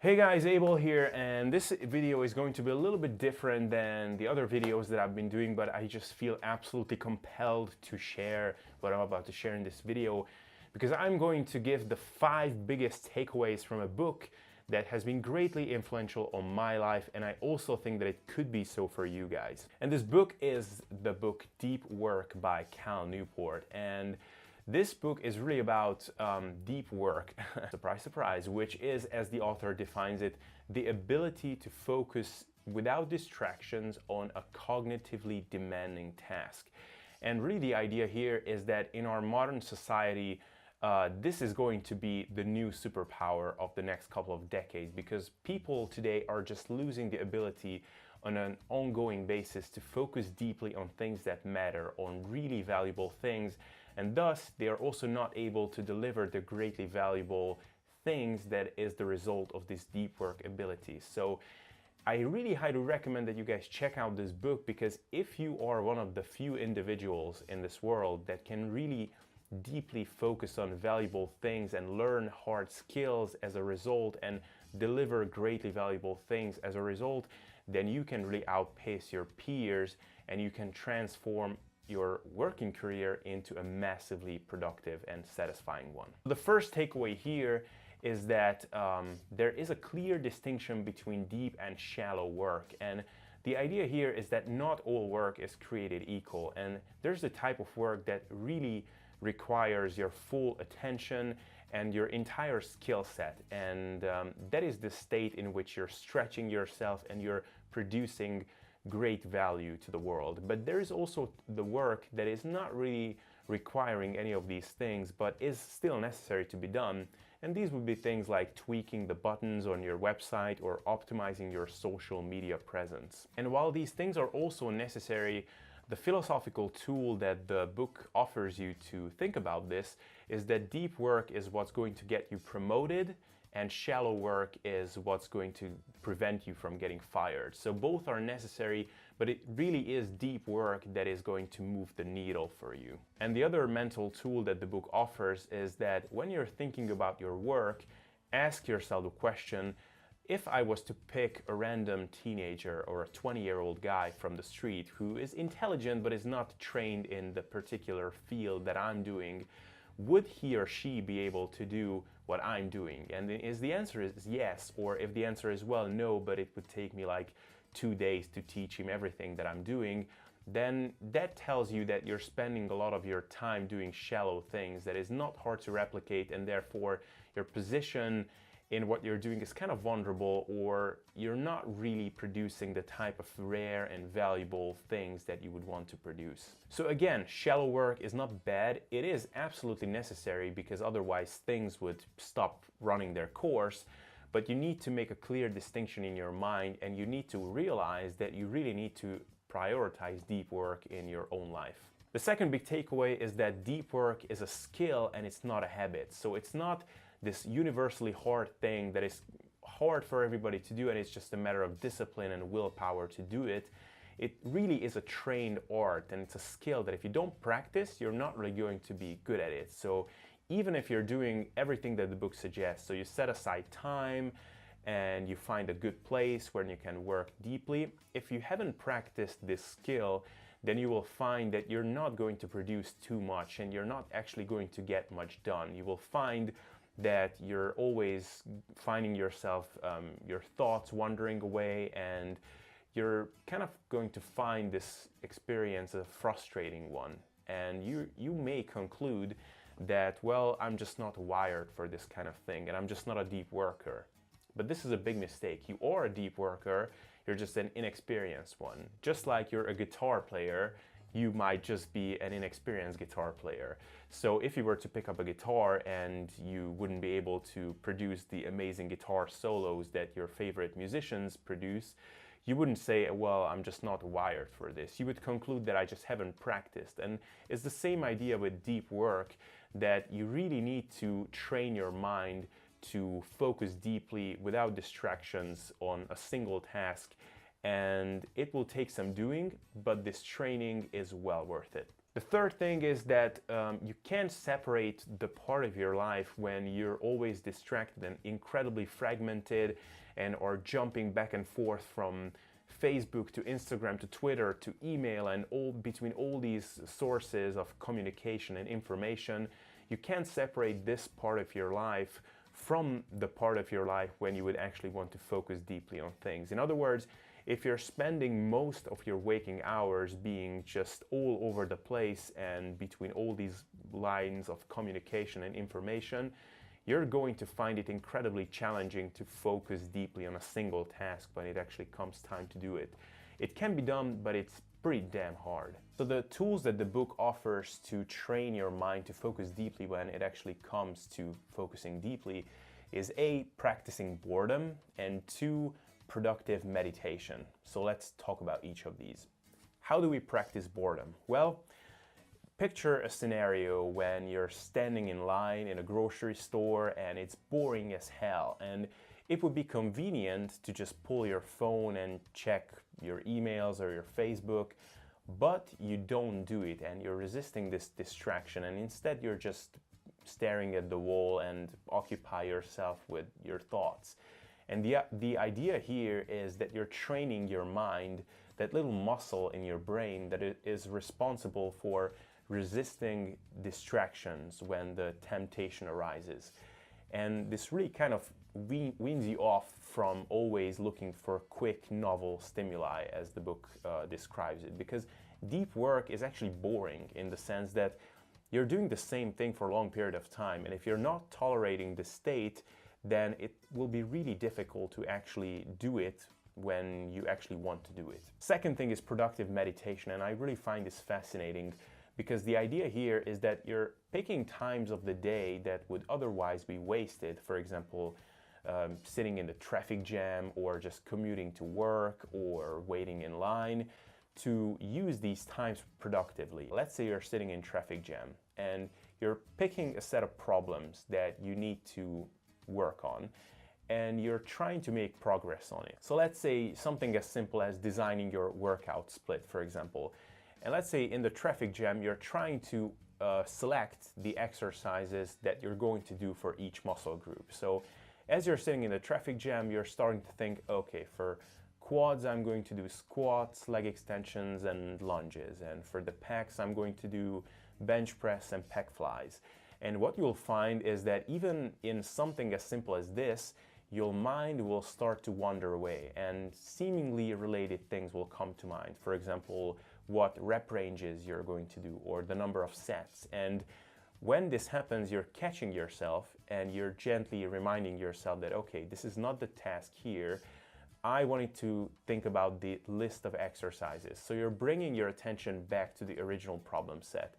Hey guys, Abel here, and this video is going to be a little bit different than the other videos that I've been doing, but I just feel absolutely compelled to share what I'm about to share in this video because I'm going to give the 5 biggest takeaways from a book that has been greatly influential on my life, and I also think that it could be so for you guys. And this book is the book Deep Work by Cal Newport, and this book is really about deep work, surprise, surprise, which is, as the author defines it, the ability to focus without distractions on a cognitively demanding task. And really the idea here is that in our modern society, this is going to be the new superpower of the next couple of decades, because people today are just losing the ability on an ongoing basis to focus deeply on things that matter, on really valuable things, and thus they are also not able to deliver the greatly valuable things that is the result of this deep work ability. So I really highly recommend that you guys check out this book, because if you are one of the few individuals in this world that can really deeply focus on valuable things and learn hard skills as a result and deliver greatly valuable things as a result, then you can really outpace your peers and you can transform your working career into a massively productive and satisfying one. The first takeaway here is that there is a clear distinction between deep and shallow work, and the idea here is that not all work is created equal, and there's the type of work that really requires your full attention and your entire skill set, and that is the state in which you're stretching yourself and you're producing great value to the world. But there is also the work that is not really requiring any of these things but is still necessary to be done, and these would be things like tweaking the buttons on your website or optimizing your social media presence. And while these things are also necessary, the philosophical tool that the book offers you to think about this is that deep work is what's going to get you promoted, and shallow work is what's going to prevent you from getting fired. So both are necessary, but it really is deep work that is going to move the needle for you. And the other mental tool that the book offers is that when you're thinking about your work, ask yourself the question, if I was to pick a random teenager or a 20-year-old guy from the street who is intelligent but is not trained in the particular field that I'm doing, would he or she be able to do what I'm doing? And if the answer is yes, or if the answer is well, no, but it would take me like 2 days to teach him everything that I'm doing, then that tells you that you're spending a lot of your time doing shallow things that is not hard to replicate, and therefore your position in what you're doing is kind of vulnerable, or you're not really producing the type of rare and valuable things that you would want to produce. So again, shallow work is not bad. It is absolutely necessary, because otherwise things would stop running their course. But you need to make a clear distinction in your mind, and you need to realize that you really need to prioritize deep work in your own life. The second big takeaway is that deep work is a skill and it's not a habit. So it's not this universally hard thing that is hard for everybody to do, and it's just a matter of discipline and willpower to do it. It really is a trained art, and it's a skill that if you don't practice, you're not really going to be good at it. So even if you're doing everything that the book suggests, so you set aside time and you find a good place where you can work deeply, if you haven't practiced this skill, then you will find that you're not going to produce too much and you're not actually going to get much done. You will find that you're always finding yourself, your thoughts wandering away, and you're kind of going to find this experience a frustrating one. And you may conclude that, well, I'm just not wired for this kind of thing, and I'm just not a deep worker. But this is a big mistake. You are a deep worker, you're just an inexperienced one. Just like you're a guitar player, you might just be an inexperienced guitar player. So if you were to pick up a guitar and you wouldn't be able to produce the amazing guitar solos that your favorite musicians produce, you wouldn't say, well, I'm just not wired for this. You would conclude that I just haven't practiced. And it's the same idea with deep work, that you really need to train your mind to focus deeply without distractions on a single task, and it will take some doing, but this training is well worth it. The third thing is that you can't separate the part of your life when you're always distracted and incredibly fragmented and are jumping back and forth from Facebook to Instagram to Twitter to email and all between all these sources of communication and information. You can't separate this part of your life from the part of your life when you would actually want to focus deeply on things. In other words, if you're spending most of your waking hours being just all over the place and between all these lines of communication and information, you're going to find it incredibly challenging to focus deeply on a single task when it actually comes time to do it. It can be done, but it's pretty damn hard. So the tools that the book offers to train your mind to focus deeply when it actually comes to focusing deeply is A, practicing boredom, and 2, productive meditation. So let's talk about each of these. How do we practice boredom? Well, picture a scenario when you're standing in line in a grocery store and it's boring as hell, and it would be convenient to just pull your phone and check your emails or your Facebook, but you don't do it and you're resisting this distraction, and instead you're just staring at the wall and occupy yourself with your thoughts. And the idea here is that you're training your mind, that little muscle in your brain that is responsible for resisting distractions when the temptation arises. And this really kind of weans you off from always looking for quick, novel stimuli, as the book describes it. Because deep work is actually boring in the sense that you're doing the same thing for a long period of time. And if you're not tolerating the state, then it will be really difficult to actually do it when you actually want to do it. Second thing is productive meditation, and I really find this fascinating because the idea here is that you're picking times of the day that would otherwise be wasted, for example, sitting in the traffic jam or just commuting to work or waiting in line, to use these times productively. Let's say you're sitting in traffic jam and you're picking a set of problems that you need to work on, and you're trying to make progress on it. So let's say something as simple as designing your workout split, for example. And let's say in the traffic jam, you're trying to select the exercises that you're going to do for each muscle group. So as you're sitting in the traffic jam, you're starting to think, okay, for quads, I'm going to do squats, leg extensions, and lunges. And for the pecs, I'm going to do bench press and pec flies. And what you'll find is that even in something as simple as this, your mind will start to wander away and seemingly related things will come to mind. For example, what rep ranges you're going to do or the number of sets. And when this happens, you're catching yourself and you're gently reminding yourself that, okay, this is not the task here. I wanted to think about the list of exercises. So you're bringing your attention back to the original problem set.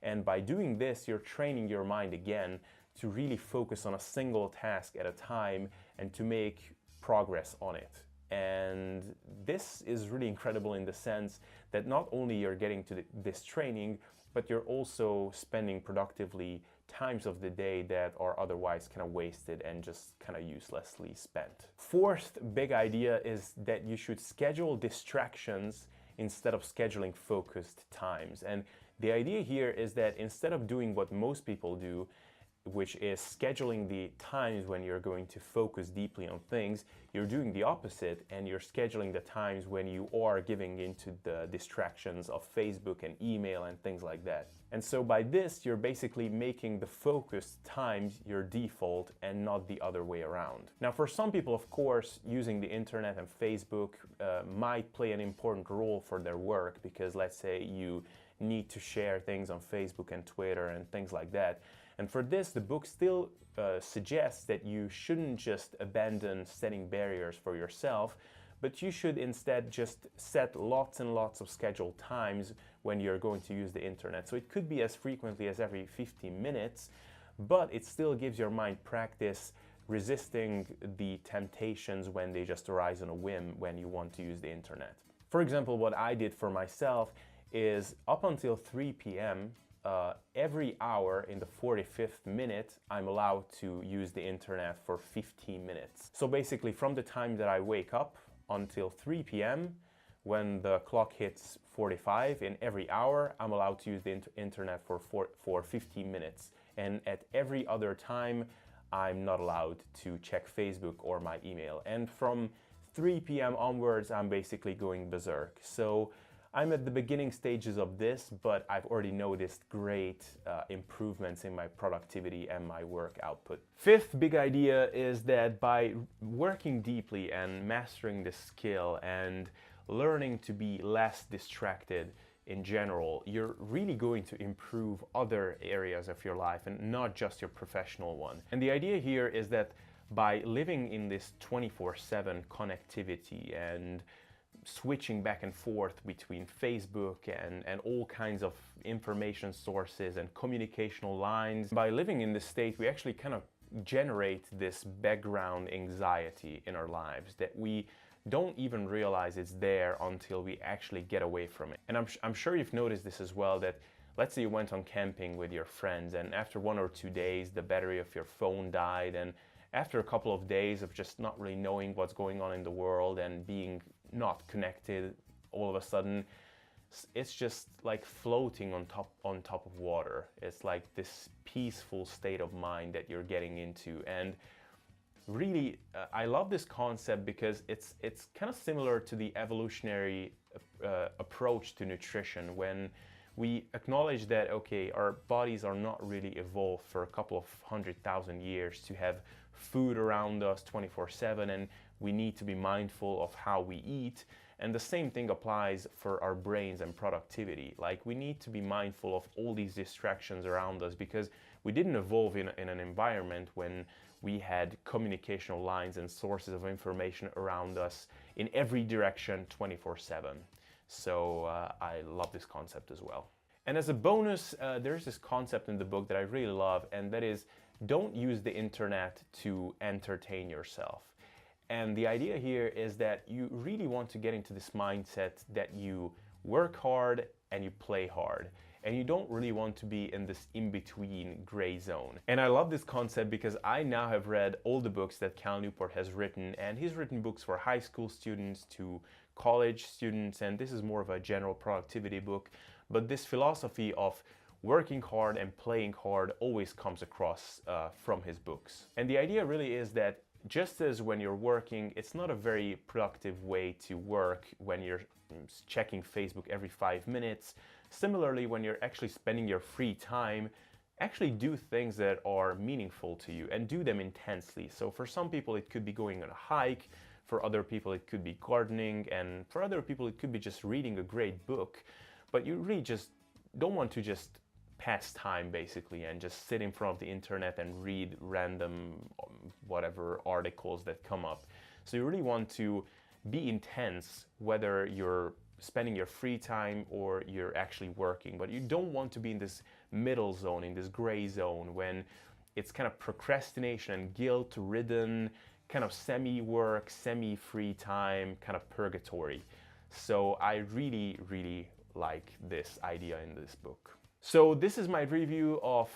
And by doing this, you're training your mind again to really focus on a single task at a time and to make progress on it. And this is really incredible in the sense that not only you're getting to this training, but you're also spending productively times of the day that are otherwise kind of wasted and just kind of uselessly spent. Fourth big idea is that you should schedule distractions instead of scheduling focused times. And the idea here is that instead of doing what most people do, which is scheduling the times when you're going to focus deeply on things, you're doing the opposite and you're scheduling the times when you are giving into the distractions of Facebook and email and things like that. And so by this, you're basically making the focused times your default and not the other way around. Now, for some people, of course, using the internet and Facebook might play an important role for their work because let's say you need to share things on Facebook and Twitter and things like that. And for this, the book still suggests that you shouldn't just abandon setting barriers for yourself, but you should instead just set lots and lots of scheduled times when you're going to use the internet. So it could be as frequently as every 15 minutes, but it still gives your mind practice resisting the temptations when they just arise on a whim when you want to use the internet. For example, what I did for myself is up until 3 p.m., every hour in the 45th minute, I'm allowed to use the internet for 15 minutes. So basically from the time that I wake up until 3 p.m., when the clock hits 45, in every hour, I'm allowed to use the internet for 15 minutes. And at every other time, I'm not allowed to check Facebook or my email. And from 3 p.m. onwards, I'm basically going berserk. So I'm at the beginning stages of this, but I've already noticed great improvements in my productivity and my work output. Fifth big idea is that by working deeply and mastering this skill and learning to be less distracted in general, you're really going to improve other areas of your life and not just your professional one. And the idea here is that by living in this 24/7 connectivity and switching back and forth between Facebook and all kinds of information sources and communicational lines, by living in this state, we actually kind of generate this background anxiety in our lives that we don't even realize it's there until we actually get away from it. And I'm sure you've noticed this as well, that let's say you went on camping with your friends and after 1 or 2 days the battery of your phone died, and after a couple of days of just not really knowing what's going on in the world and being not connected, all of a sudden it's just like floating on top of water. It's like this peaceful state of mind that you're getting into. And really, I love this concept because it's kind of similar to the evolutionary approach to nutrition, when we acknowledge that, okay, our bodies are not really evolved for a couple of 100,000 years to have food around us 24/7, and we need to be mindful of how we eat. And the same thing applies for our brains and productivity. Like, we need to be mindful of all these distractions around us because we didn't evolve in an environment when we had communicational lines and sources of information around us in every direction 24/7. So I love this concept as well. And as a bonus, there's this concept in the book that I really love, and that is, don't use the internet to entertain yourself. And the idea here is that you really want to get into this mindset that you work hard and you play hard. And you don't really want to be in this in-between gray zone. And I love this concept because I now have read all the books that Cal Newport has written, and he's written books for high school students to college students, and this is more of a general productivity book. But this philosophy of working hard and playing hard always comes across from his books. And the idea really is that just as when you're working, it's not a very productive way to work when you're checking Facebook every 5 minutes. Similarly, when you're actually spending your free time, actually do things that are meaningful to you and do them intensely. So for some people, it could be going on a hike. For other people, it could be gardening. And for other people, it could be just reading a great book. But you really just don't want to just pass time, basically, and just sit in front of the internet and read random whatever articles that come up. So you really want to be intense, whether you're spending your free time or you're actually working. But you don't want to be in this middle zone, in this gray zone, when it's kind of procrastination and guilt-ridden, kind of semi-work, semi-free time, kind of purgatory. So I really, really like this idea in this book. So this is my review of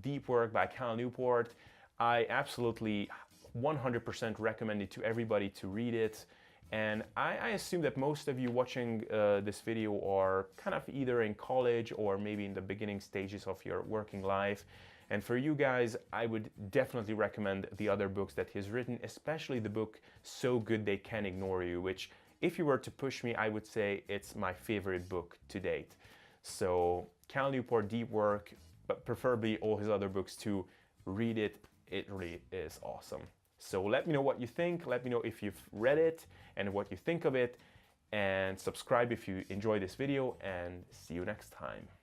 Deep Work by Cal Newport. I absolutely 100% recommend it to everybody to read it. And I assume that most of you watching this video are kind of either in college or maybe in the beginning stages of your working life. And for you guys, I would definitely recommend the other books that he's written, especially the book So Good They Can't Ignore You, which, if you were to push me, I would say it's my favorite book to date. So Cal Newport, Deep Work, but preferably all his other books too. Read it. It really is awesome. So let me know what you think. Let me know if you've read it and what you think of it. And subscribe if you enjoy this video, and see you next time.